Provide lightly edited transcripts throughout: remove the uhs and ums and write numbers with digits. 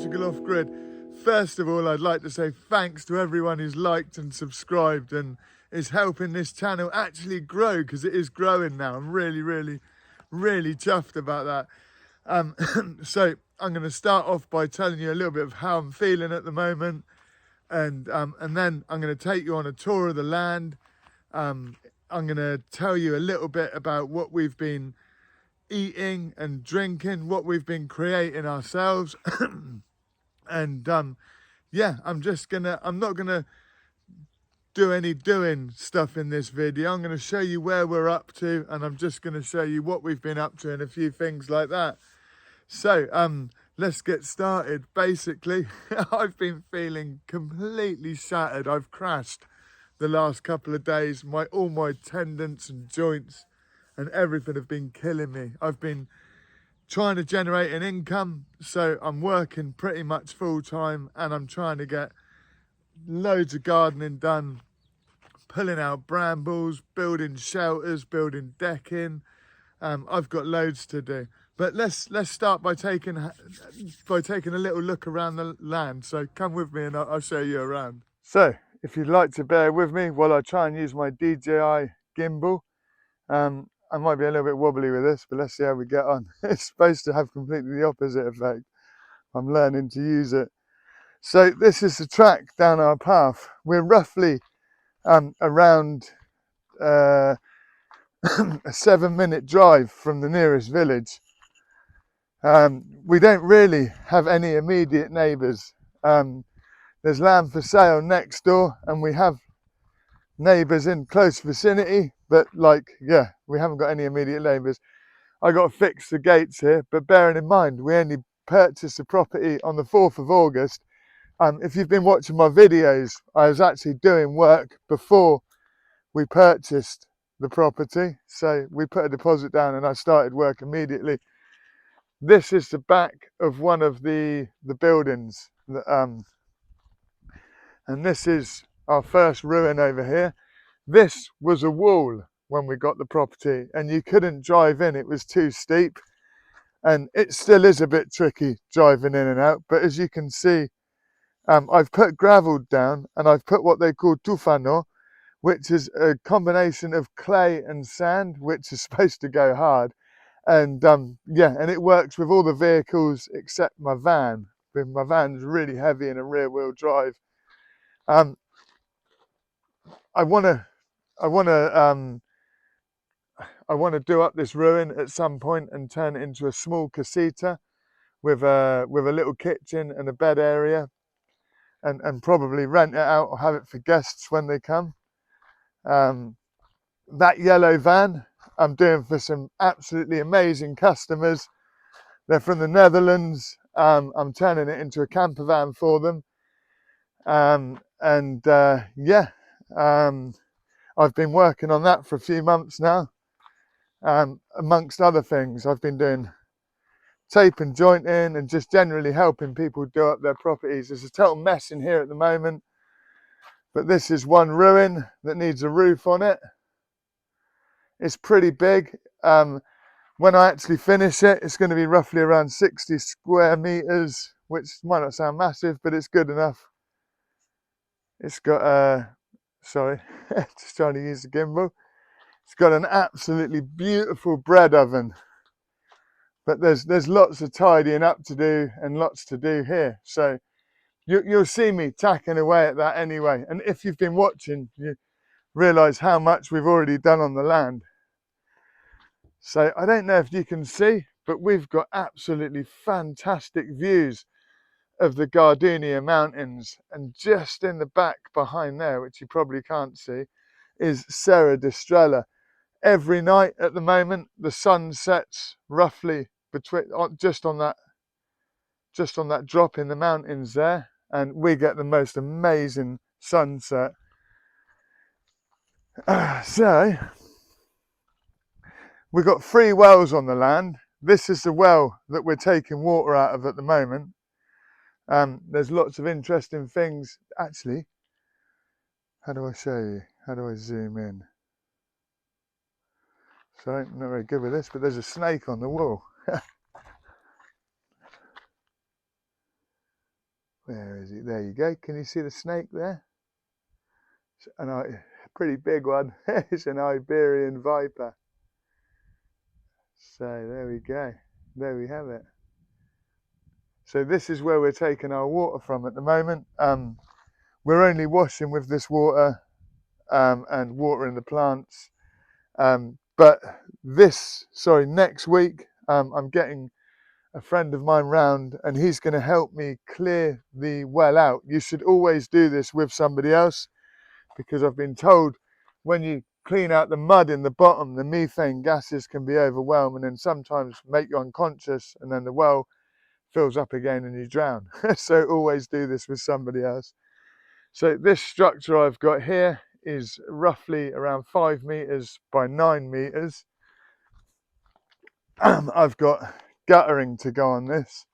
Portugal Off Grid. First of all, I'd like to say thanks to everyone who's liked and subscribed and is helping this channel actually grow, because it is growing now. I'm really chuffed about that. So I'm going to start off by telling you a little bit of how I'm feeling at the moment, and then I'm going to take you on a tour of the land. I'm going to tell you a little bit about what we've been eating and drinking, what we've been creating ourselves. And yeah, I'm not gonna do any doing stuff in this video. I'm gonna show you where we're up to, and I'm just gonna show you what we've been up to and a few things like that. So let's get started. Basically, I've been feeling completely shattered. I've crashed the last couple of days. All my tendons and joints and everything have been killing me. I've been trying to generate an income, so I'm working pretty much full time, and I'm trying to get loads of gardening done, pulling out brambles, building shelters, building decking. I've got loads to do, but let's start by taking a little look around the land. So come with me and I'll show you around. So if you'd like to bear with me while I try and use my DJI gimbal. I might be a little bit wobbly with this, but let's see how we get on. It's supposed to have completely the opposite effect. I'm learning to use it. So this is the track down our path. We're roughly around a 7-minute drive from the nearest village. We don't really have any immediate neighbours. There's land for sale next door, and we have neighbours in close vicinity, but we haven't got any immediate neighbours. I got to fix the gates here, but bearing in mind we only purchased the property on the 4th of August. If you've been watching my videos, I was actually doing work before we purchased the property, so we put a deposit down and I started work immediately. This is the back of one of the buildings, and this is our first ruin over here. This was a wall when we got the property, and you couldn't drive in, it was too steep, and it still is a bit tricky driving in and out. But as you can see, I've put gravel down, and I've put what they call tufano, which is a combination of clay and sand, which is supposed to go hard. And and it works with all the vehicles except my van. My van's really heavy in a rear wheel drive. I want to do up this ruin at some point and turn it into a small casita with a little kitchen and a bed area, and probably rent it out or have it for guests when they come. That yellow van I'm doing for some absolutely amazing customers. They're from the Netherlands. I'm turning it into a camper van for them. I've been working on that for a few months now. Amongst other things, I've been doing tape and jointing and just generally helping people do up their properties. There's a total mess in here at the moment, but this is one ruin that needs a roof on it. It's pretty big. When I actually finish it, it's going to be roughly around 60 square meters, which might not sound massive, but it's good enough. It's got sorry, just trying to use the gimbal. It's got an absolutely beautiful bread oven, but there's lots of tidying up to do and lots to do here. So you'll see me tacking away at that anyway. And if you've been watching, you realise how much we've already done on the land. So I don't know if you can see, but we've got absolutely fantastic views of the Gardenia Mountains, and just in the back behind there, which you probably can't see, is Serra da Estrela. Every night at the moment, the sun sets roughly just on that drop in the mountains there, and we get the most amazing sunset. So we've got 3 wells on the land. This is the well that we're taking water out of at the moment. There's lots of interesting things. Actually, how do I show you? How do I zoom in? Sorry, I'm not very good with this, but there's a snake on the wall. Where is he? There you go. Can you see the snake there? A pretty big one. It's an Iberian viper. So there we go. There we have it. So this is where we're taking our water from at the moment. We're only washing with this water and watering the plants. But next week, I'm getting a friend of mine round and he's going to help me clear the well out. You should always do this with somebody else, because I've been told when you clean out the mud in the bottom, the methane gases can be overwhelming and sometimes make you unconscious, and then the well fills up again and you drown. So always do this with somebody else. So this structure I've got here is roughly around 5 meters by 9 meters. I've got guttering to go on this,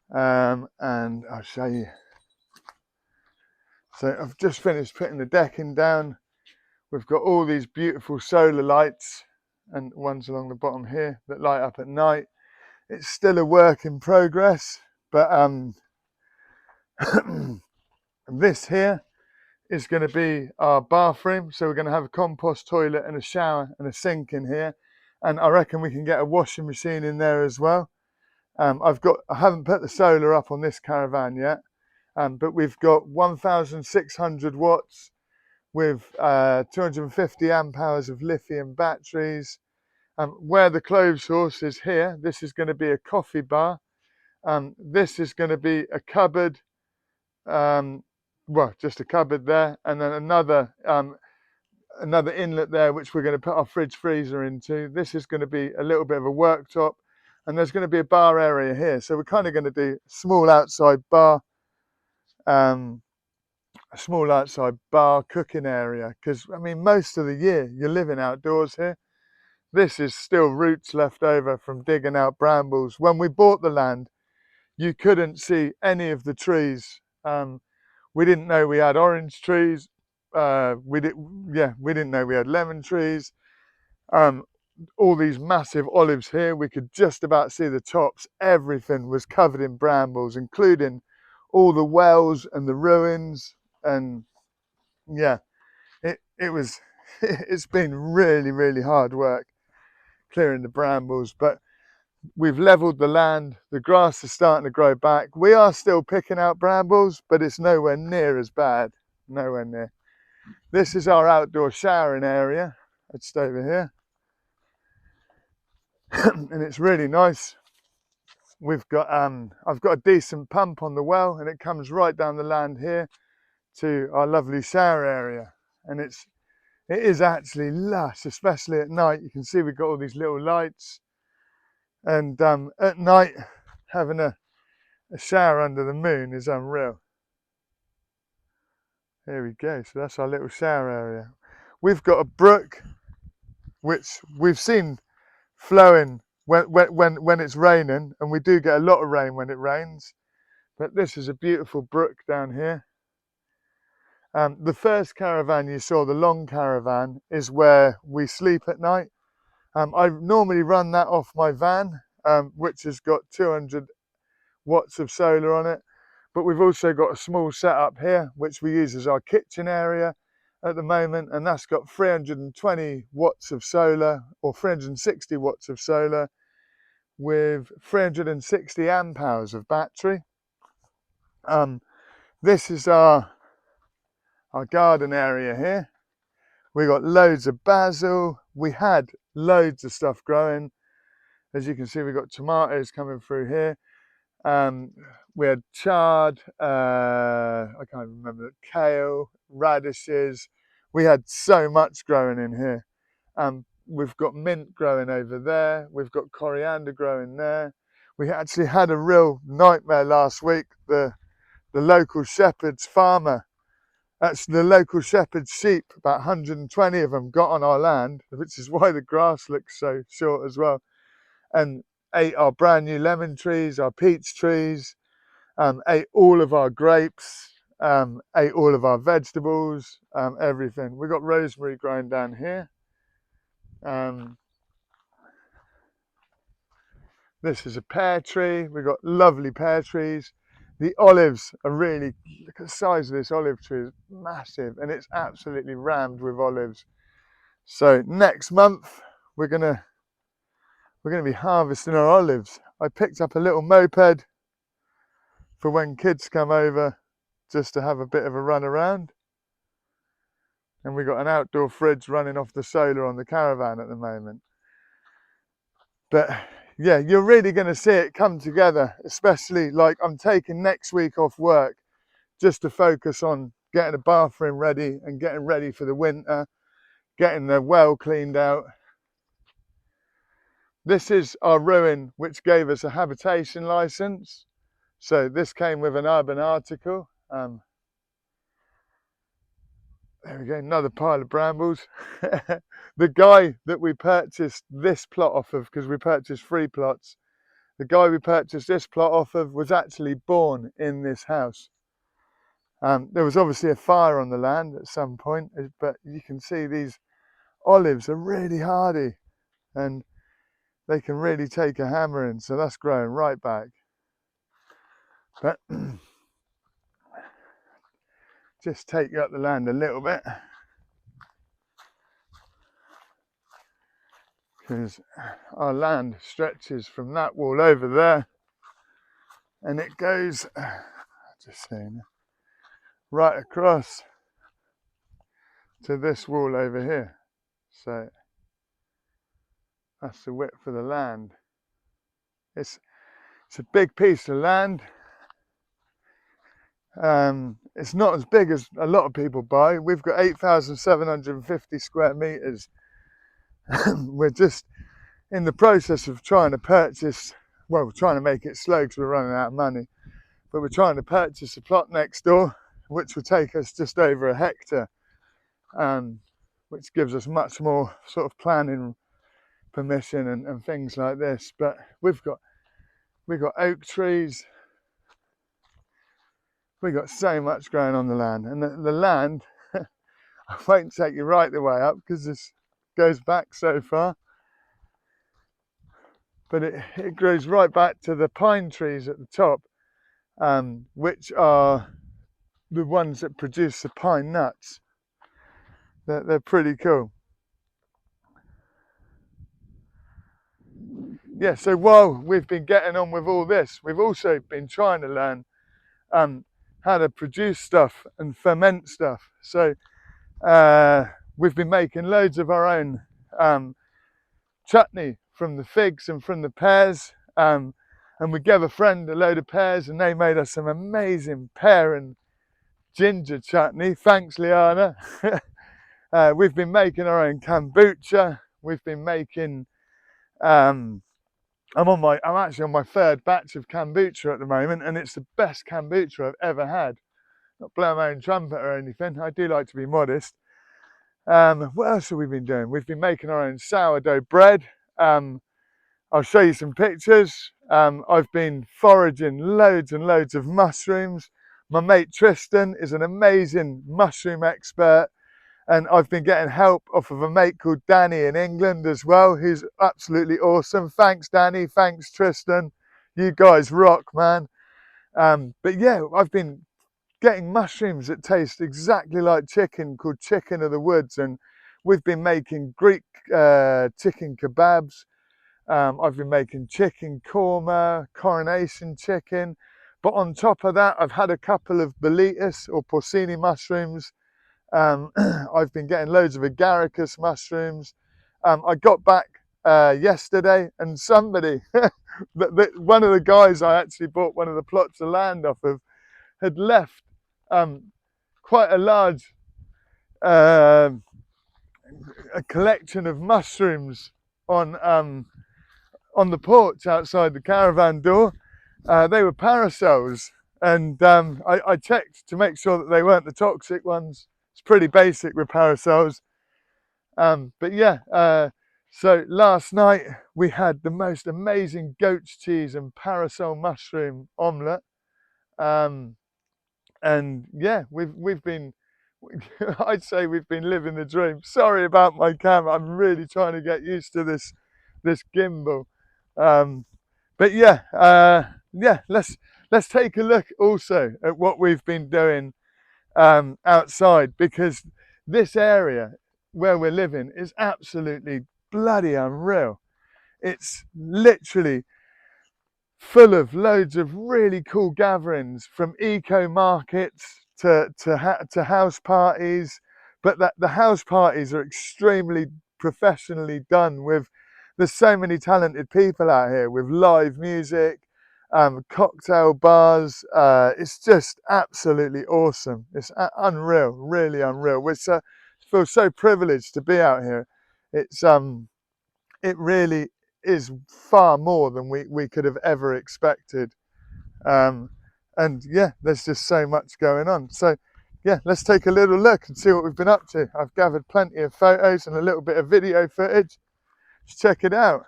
and I'll show you. So I've just finished putting the decking down. We've got all these beautiful solar lights and ones along the bottom here that light up at night. It's still a work in progress, but this here is going to be our bathroom. So we're going to have a compost toilet and a shower and a sink in here. And I reckon we can get a washing machine in there as well. I haven't put the solar up on this caravan yet, but we've got 1,600 watts with 250 amp hours of lithium batteries. Where the clothes horse is here, this is going to be a coffee bar. This is going to be a cupboard, well, just a cupboard there, and then another inlet there, which we're going to put our fridge freezer into. This is going to be a little bit of a worktop, and there's going to be a bar area here. So we're kind of going to do a small outside bar, cooking area, because I mean most of the year you're living outdoors here. This is still roots left over from digging out brambles. When we bought the land, you couldn't see any of the trees. We didn't know we had orange trees. We didn't know we had lemon trees. All these massive olives here, we could just about see the tops. Everything was covered in brambles, including all the wells and the ruins. And yeah, it's been really, really hard work clearing the brambles, but we've leveled the land. The grass is starting to grow back. We are still picking out brambles, but it's nowhere near as bad. Nowhere near. This is our outdoor showering area. It's over here. And it's really nice. We've got I've got a decent pump on the well, and it comes right down the land here to our lovely shower area. And it is actually lush, especially at night. You can see we've got all these little lights. And at night, having a shower under the moon is unreal. There we go. So that's our little shower area. We've got a brook, which we've seen flowing when it's raining, and we do get a lot of rain when it rains. But this is a beautiful brook down here. The first caravan you saw, the long caravan, is where we sleep at night. I normally run that off my van, which has got 200 watts of solar on it. But we've also got a small setup here, which we use as our kitchen area at the moment. And that's got 320 watts of solar, or 360 watts of solar, with 360 amp hours of battery. This is our garden area here. We got loads of basil. We had loads of stuff growing. As you can see, we've got tomatoes coming through here. We had chard, I can't remember, kale, radishes. We had so much growing in here. We've got mint growing over there. We've got coriander growing there. We actually had a real nightmare last week. The local shepherd's farmer, that's the local shepherd's sheep, about 120 of them got on our land, which is why the grass looks so short as well, and ate our brand new lemon trees, our peach trees, ate all of our grapes, ate all of our vegetables, everything. We've got rosemary growing down here. This is a pear tree. We've got lovely pear trees. The olives are really, look at the size of this olive tree, it's massive, and it's absolutely rammed with olives. So next month we're gonna be harvesting our olives. I picked up a little moped for when kids come over, just to have a bit of a run around. And we've got an outdoor fridge running off the solar on the caravan at the moment. But yeah, you're really going to see it come together, especially like I'm taking next week off work just to focus on getting the bathroom ready and getting ready for the winter, getting the well cleaned out. This is our ruin, which gave us a habitation license. So this came with an urban article. There we go, another pile of brambles. The guy that we purchased this plot off of, because we purchased 3 plots, the guy we purchased this plot off of was actually born in this house. There was obviously a fire on the land at some point, but you can see these olives are really hardy and they can really take a hammering, so that's growing right back. But just take you up the land a little bit, because our land stretches from that wall over there and it goes, just saying, right across to this wall over here. So that's the width of the land. It's a big piece of land. It's not as big as a lot of people buy. We've got 8,750 square meters. We're just in the process of trying to purchase, well, we're trying to make it slow because we're running out of money, but we're trying to purchase a plot next door, which will take us just over a hectare, which gives us much more sort of planning permission and things like this. But we've got oak trees. We've got so much growing on the land, and the land, I won't take you right the way up because this goes back so far, but it grows right back to the pine trees at the top, which are the ones that produce the pine nuts. They're pretty cool. Yeah, so while we've been getting on with all this, we've also been trying to learn how to produce stuff and ferment stuff. So we've been making loads of our own chutney from the figs and from the pears, and we gave a friend a load of pears and they made us some amazing pear and ginger chutney. Thanks, Liana. We've been making our own kombucha. We've been making I'm actually on my 3rd batch of kombucha at the moment, and it's the best kombucha I've ever had. Not blowing my own trumpet or anything, I do like to be modest. What else have we been doing? We've been making our own sourdough bread. I'll show you some pictures. I've been foraging loads and loads of mushrooms. My mate Tristan is an amazing mushroom expert, and I've been getting help off of a mate called Danny in England as well, who's absolutely awesome. Thanks, Danny. Thanks, Tristan. You guys rock, man. But yeah, I've been getting mushrooms that taste exactly like chicken, called chicken of the woods, and we've been making Greek chicken kebabs. I've been making chicken korma, coronation chicken, but on top of that, I've had a couple of boletus or porcini mushrooms. I've been getting loads of agaricus mushrooms. I got back yesterday, and somebody, one of the guys I actually bought one of the plots of land off of, had left quite a large a collection of mushrooms on the porch outside the caravan door. They were parasols, and I checked to make sure that they weren't the toxic ones. It's pretty basic with parasols. But yeah, so last night we had the most amazing goat's cheese and parasol mushroom omelette. And yeah, we've been, I'd say we've been living the dream. Sorry about my camera. I'm really trying to get used to this gimbal. But yeah, yeah, let's let's take a look also at what we've been doing outside, because this area where we're living is absolutely bloody unreal. It's literally full of loads of really cool gatherings, from eco markets to house parties. But the house parties are extremely professionally done. There's so many talented people out here with live music, cocktail bars. It's just absolutely awesome. It's unreal, really unreal. Feel so privileged to be out here. It really is far more than we could have ever expected. Um, and yeah, there's just so much going on. So yeah, let's take a little look and see what we've been up to. I've gathered plenty of photos and a little bit of video footage. Let's check it out.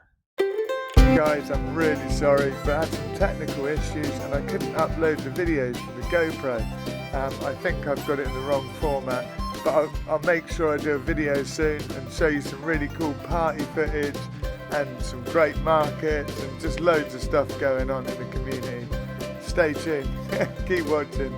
Guys, I'm really sorry, but I had some technical issues and I couldn't upload the videos for the GoPro. I think I've got it in the wrong format, but I'll make sure I do a video soon and show you some really cool party footage and some great markets and just loads of stuff going on in the community. Stay tuned, keep watching.